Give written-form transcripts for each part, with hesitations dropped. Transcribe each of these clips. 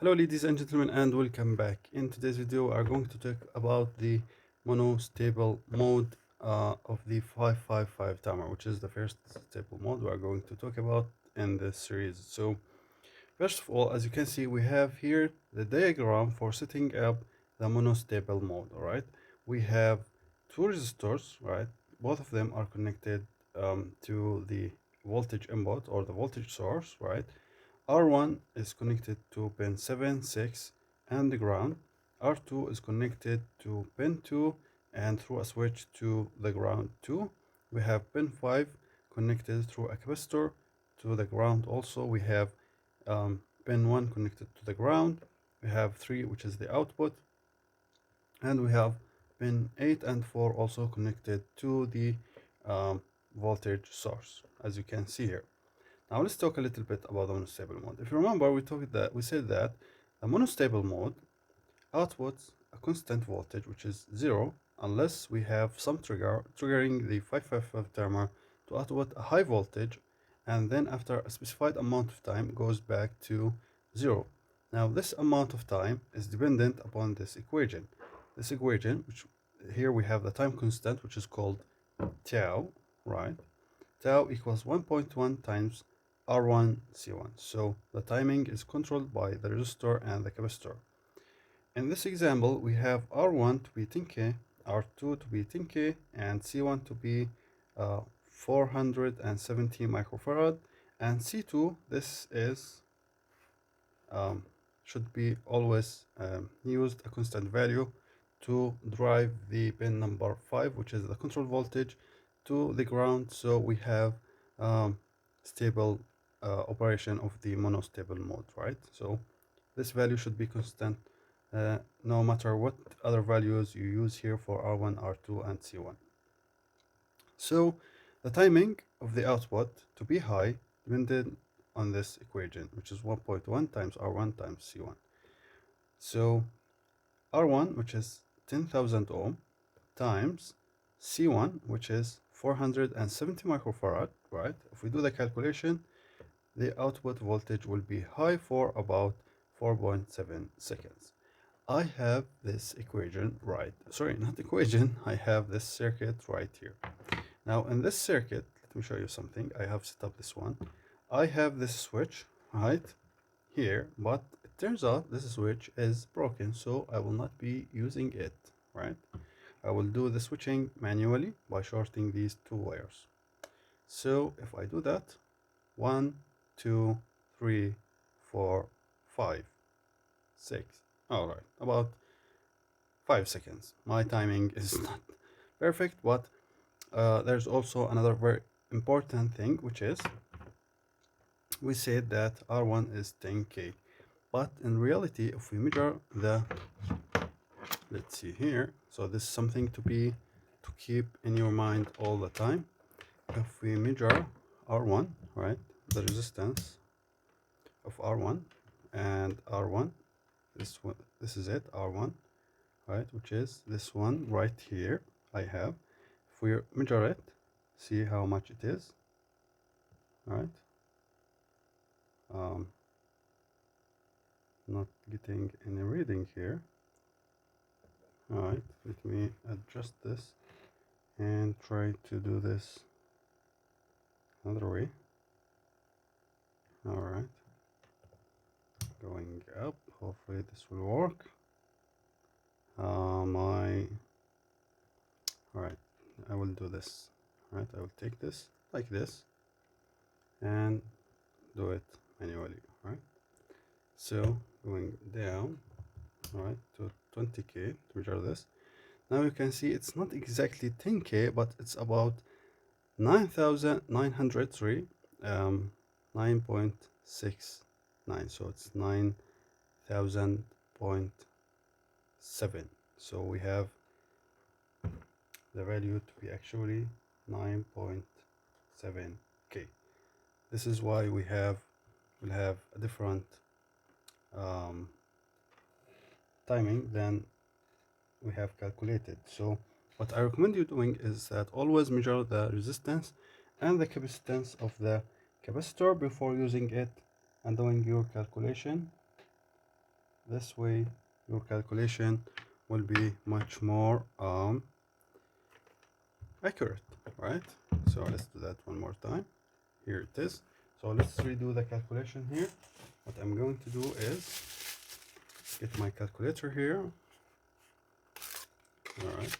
Hello ladies and gentlemen, and welcome back. In today's video we are going to talk about the monostable mode of the 555 timer, which is the first stable mode we are going to talk about in this series. So first of all, as you can see, we have here the diagram for setting up the monostable mode. All right, we have two resistors, right? Both of them are connected to the voltage input or the voltage source, right? R1 is connected to pin 7, 6 and the ground. R2 is connected to pin 2 and through a switch to the ground 2. We have pin 5 connected through a capacitor to the ground. Also, we have pin 1 connected to the ground. We have 3, which is the output, and we have pin 8 and 4 also connected to the um, voltage source, as you can see here. Now let's talk a little bit about the monostable mode. If you remember, we said that the monostable mode outputs a constant voltage, which is zero, unless we have some trigger triggering the 555 timer to output a high voltage, and then after a specified amount of time goes back to zero. Now this amount of time is dependent upon this equation. This equation, which here we have the time constant, which is called tau, right? Tau equals 1.1 times R1 C1. So the timing is controlled by the resistor and the capacitor. In this example, we have R1 to be 10K, R2 to be 10K, and C1 to be 470 microfarad, and C2, this is um, should be always used a constant value to drive the pin number 5, which is the control voltage, to the ground, so we have stable operation of the monostable mode, right? So this value should be constant no matter what other values you use here for R1, R2, and C1. So the timing of the output to be high depended on this equation, which is 1.1 times R1 times C1. So R1, which is 10,000 ohm, times C1, which is 470 microfarad, right? If we do the calculation, the output voltage will be high for about 4.7 seconds. I have this equation right, sorry, not equation, I have this circuit right here. Now in this circuit, let me show you something. I have set up this one. I have this switch right here, but it turns out this switch is broken, so I will not be using it, right? I will do the switching manually by shorting these two wires. So if I do that, 1, 2, 3, 4, 5, 6, all right, about 5 seconds. My timing is not perfect, but there's also another very important thing, which is we said that R1 is 10K, but in reality, if we measure the, let's see here, so this is something to keep in your mind all the time. If we measure R1, right, the resistance of R1 and R1, this is it, R1, right, which is this one right here. I have, if we measure it, see how much it is, right? Not getting any reading here. All right, let me adjust this and try to do this another way. All right, going up, hopefully this will work. All right, I will do this. All right, I will take this like this and do it manually. All right, so going down, all right, to 20K to measure this. Now you can see it's not exactly 10K, but it's about 9,903, 9.69, so it's 9,000.7. So we have the value to be actually 9.7K. This is why we'll have a different timing than we have calculated. So what I recommend you doing is that always measure the resistance and the capacitance of the capacitor before using it and doing your calculation. This way your calculation will be much more accurate, right? So let's do that one more time. Here it is. So let's redo the calculation here. What I'm going to do is get my calculator here. All right.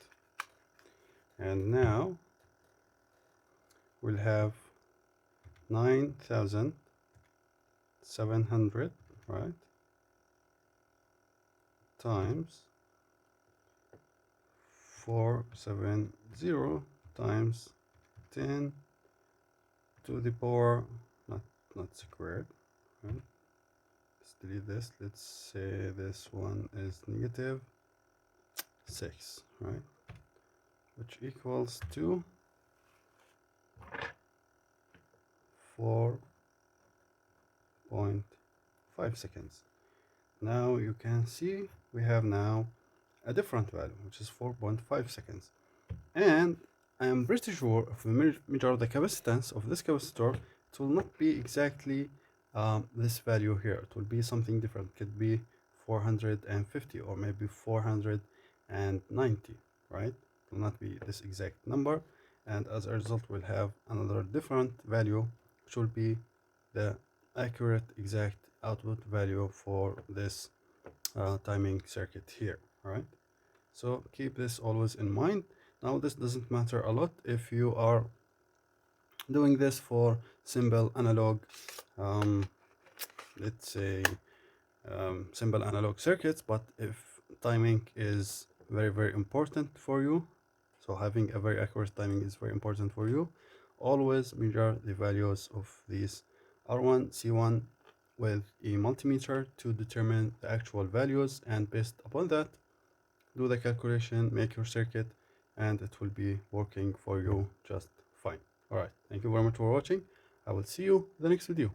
And now we'll have 9,700, right, times 470 times 10 to the power, not squared, right? Let's delete this. Let's say this one is negative 6, right, which equals to 4.5 seconds. Now you can see we have now a different value, which is 4.5 seconds. And I am pretty sure if we measure the capacitance of this capacitor, it will not be exactly this value here. It will be something different. It could be 450 or maybe 490, right? It will not be this exact number. And as a result, we'll have another different value, which will be the accurate exact output value for this timing circuit here, right? So keep this always in mind. Now this doesn't matter a lot if you are doing this for simple analog, um, let's say simple analog circuits, but if timing is very important for you, so having a very accurate timing is very important for you, always measure the values of these R1, C1 with a multimeter to determine the actual values, and based upon that do the calculation, make your circuit, and it will be working for you just fine. All right, thank you very much for watching. I will see you in the next video.